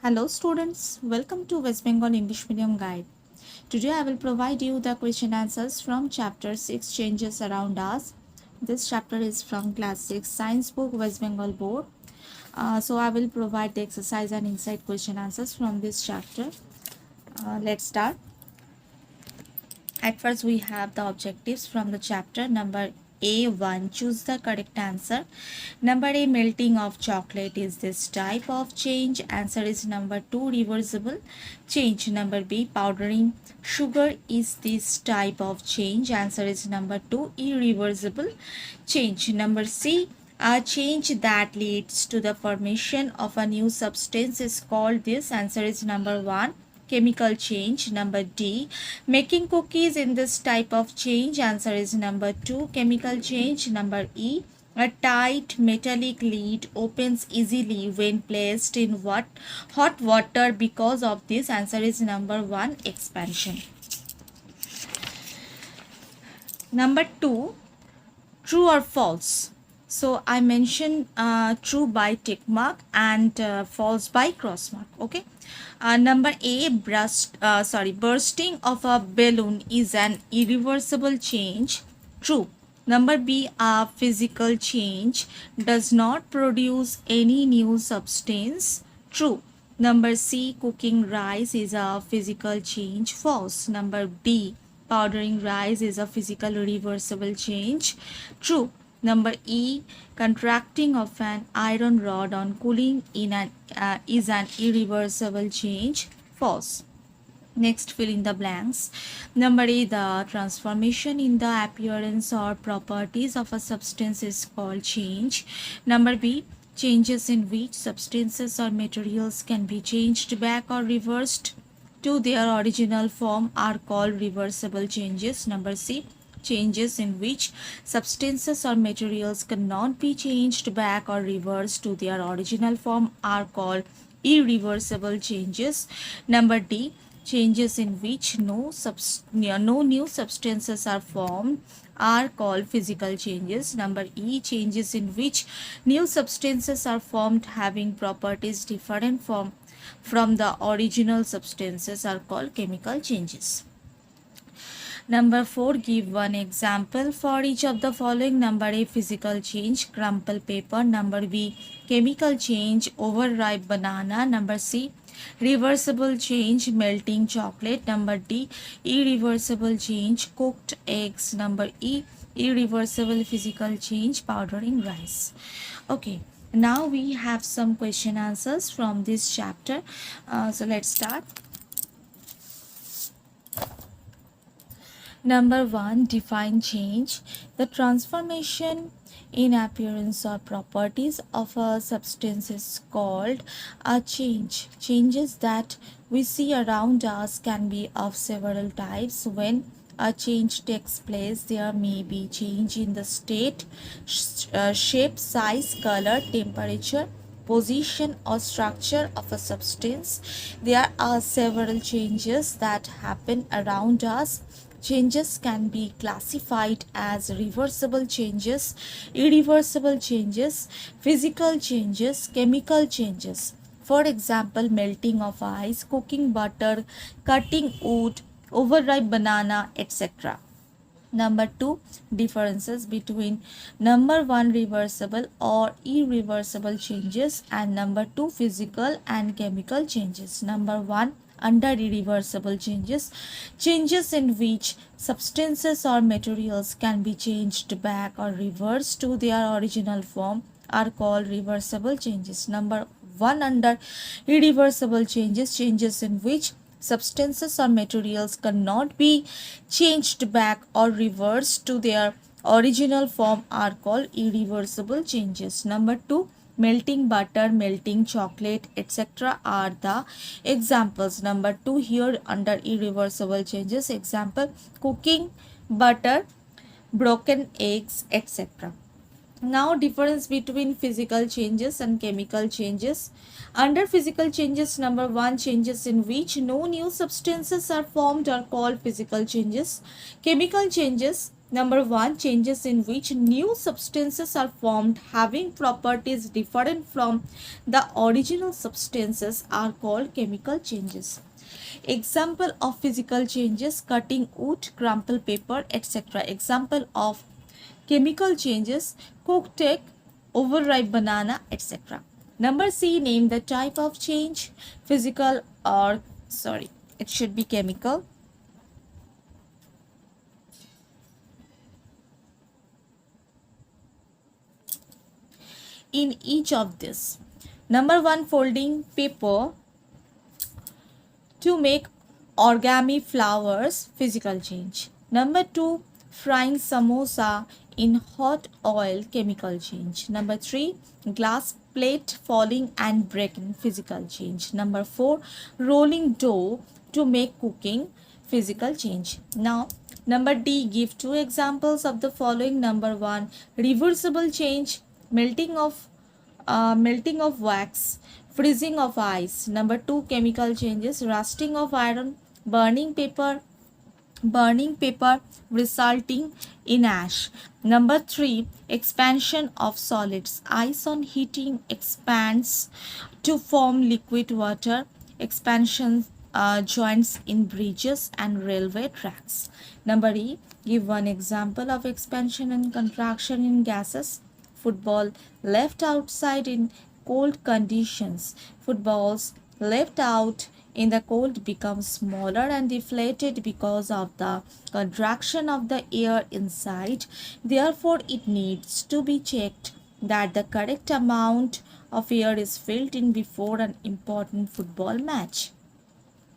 Hello students, welcome to West Bengal English Medium Guide. Today I will provide you the question answers from chapter 6 Changes Around Us. This chapter is from class 6 science book West Bengal board. So I will provide the exercise and insight question answers from this chapter. Let's start. At first we have the objectives from the chapter. Number A1, choose the correct answer. Number A, melting of chocolate is this type of change. Answer is number 2, reversible change. Number B, powdering sugar is this type of change. Answer is number 2, irreversible change. Number C, a change that leads to the formation of a new substance is called this. Answer is number 1, chemical change. Number D, making cookies in this type of change. Answer is number 2, chemical change. Number E, a tight metallic lid opens easily when placed in hot water because of this. Answer is number 1, expansion. Number 2, true or false. So I mentioned true by tick mark and false by cross mark. Okay. Number A, bursting of a balloon is an irreversible change. True. Number B, a physical change does not produce any new substance. True. Number C, cooking rice is a physical change. False. Number D, powdering rice is a physical reversible change. True. Number E, contracting of an iron rod on cooling is an irreversible change. False. Next, fill in the blanks. Number A, the transformation in the appearance or properties of a substance is called change. Number B, changes in which substances or materials can be changed back or reversed to their original form are called reversible changes. Number C, changes in which substances or materials cannot be changed back or reversed to their original form are called irreversible changes. Number D, changes in which no new substances are formed are called physical changes. Number E, changes in which new substances are formed having properties different from the original substances are called chemical changes. Number 4, give one example for each of the following. Number A, physical change, crumple paper. Number B, chemical change, overripe banana. Number C, reversible change, melting chocolate. Number D, irreversible change, cooked eggs. Number E, irreversible physical change, powdering rice. Okay, now we have some question answers from this chapter. So let's start. Number 1, define change. The transformation in appearance or properties of a substance is called a change. Changes that we see around us can be of several types. When a change takes place, there may be change in the state, shape, size, color, temperature, position or structure of a substance. There are several changes that happen around us. Changes can be classified as reversible changes, irreversible changes, physical changes, chemical changes. For example, melting of ice, cooking butter, cutting wood, overripe banana, etc. Number 2, differences between number 1, reversible or irreversible changes, and number 2, physical and chemical changes. Number 1, under irreversible changes, changes in which substances or materials can be changed back or reversed to their original form are called reversible changes. Number 1, under irreversible changes, changes in which substances or materials cannot be changed back or reversed to their original form are called irreversible changes. Number 2, melting butter, melting chocolate, etc. are the examples. Number 2 here under irreversible changes, example, cooking butter, broken eggs, etc. Now, difference between physical changes and chemical changes. Under physical changes, number 1, changes in which no new substances are formed are called physical changes. Chemical changes Number one, changes in which new substances are formed having properties different from the original substances are called chemical changes. Example of physical changes: cutting wood, crumple paper, etc. Example of chemical changes: cooked egg, overripe banana, etc. Number C, name the type of change: physical or it should be chemical. In each of this. Number one, folding paper to make origami flowers, physical change. Number two, frying samosa in hot oil, chemical change. Number three, glass plate falling and breaking, physical change. Number four, rolling dough to make cooking, physical change. Now, number D, give two examples of the following. Number one, reversible change: melting of wax, freezing of ice. Number two, chemical changes: rusting of iron, burning paper, resulting in ash. Number three, expansion of solids: ice on heating expands to form liquid water. Expansion joints in bridges and railway tracks. Number E, give one example of expansion and contraction in gases. Football left outside in cold conditions. Footballs left out in the cold become smaller and deflated because of the contraction of the air inside. Therefore, it needs to be checked that the correct amount of air is filled in before an important football match.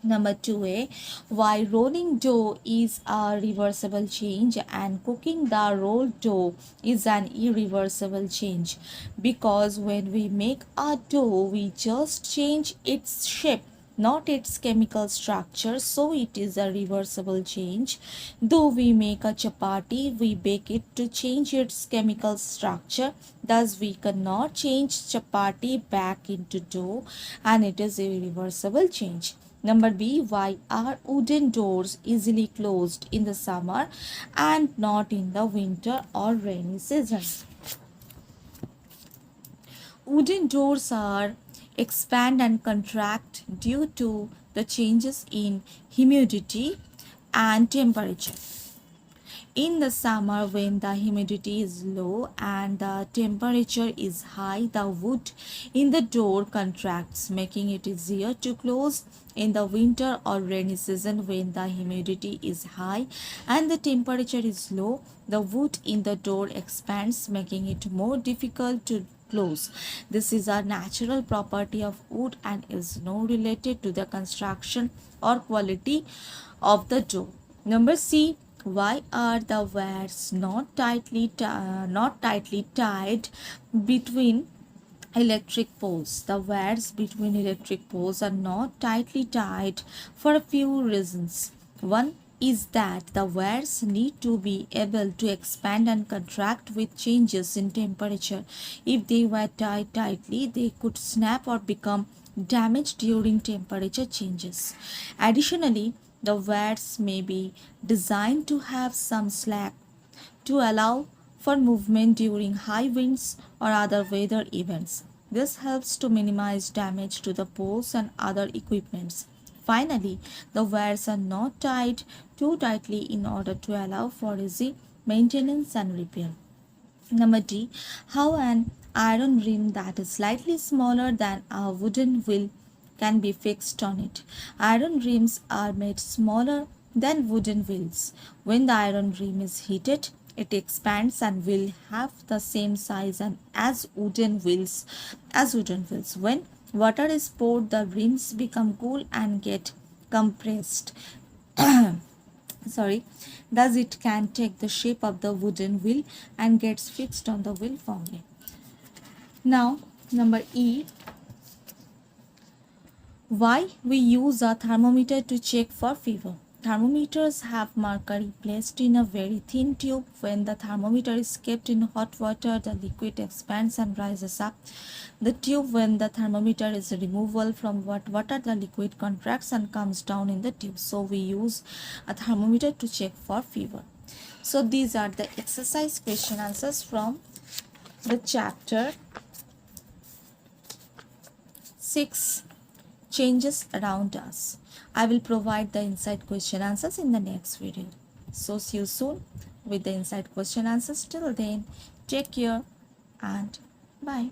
Number 2a, why rolling dough is a reversible change and cooking the rolled dough is an irreversible change. Because when we make a dough, we just change its shape, not its chemical structure, so it is a reversible change. Though we make a chapati, we bake it to change its chemical structure. Thus, we cannot change chapati back into dough, and it is a reversible change. Number B, why are wooden doors easily closed in the summer and not in the winter or rainy season? Wooden doors are expand and contract due to the changes in humidity and temperature. In the summer, when the humidity is low and the temperature is high, the wood in the door contracts, making it easier to close. In the winter or rainy season, when the humidity is high and the temperature is low, the wood in the door expands, making it more difficult to close. This is a natural property of wood and is not related to the construction or quality of the door. Number C, why are the wires not tightly tied between electric poles? The wires between electric poles are not tightly tied for a few reasons. One is that the wires need to be able to expand and contract with changes in temperature. If they were tied tightly, they could snap or become damaged during temperature changes. Additionally, the wires may be designed to have some slack to allow for movement during high winds or other weather events. This helps to minimize damage to the poles and other equipments. Finally, the wires are not tied too tightly in order to allow for easy maintenance and repair. Number D, how an iron rim that is slightly smaller than a wooden wheel can be fixed on it. Iron rims are made smaller than wooden wheels. When the iron rim is heated, it expands and will have the same size as wooden wheels. When water is poured, the rims become cool and get compressed. Thus it can take the shape of the wooden wheel and gets fixed on the wheel firmly. Now, number E, why we use a thermometer to check for fever. Thermometers have mercury placed in a very thin tube. When the thermometer is kept in hot water, the liquid expands and rises up the tube. When the thermometer is removable from water, the liquid contracts and comes down in the tube. So we use a thermometer to check for fever. So these are the exercise question answers from the chapter 6, changes around us. I will provide the inside question answers in the next video. So see you soon with the inside question answers. Till then, take care and bye.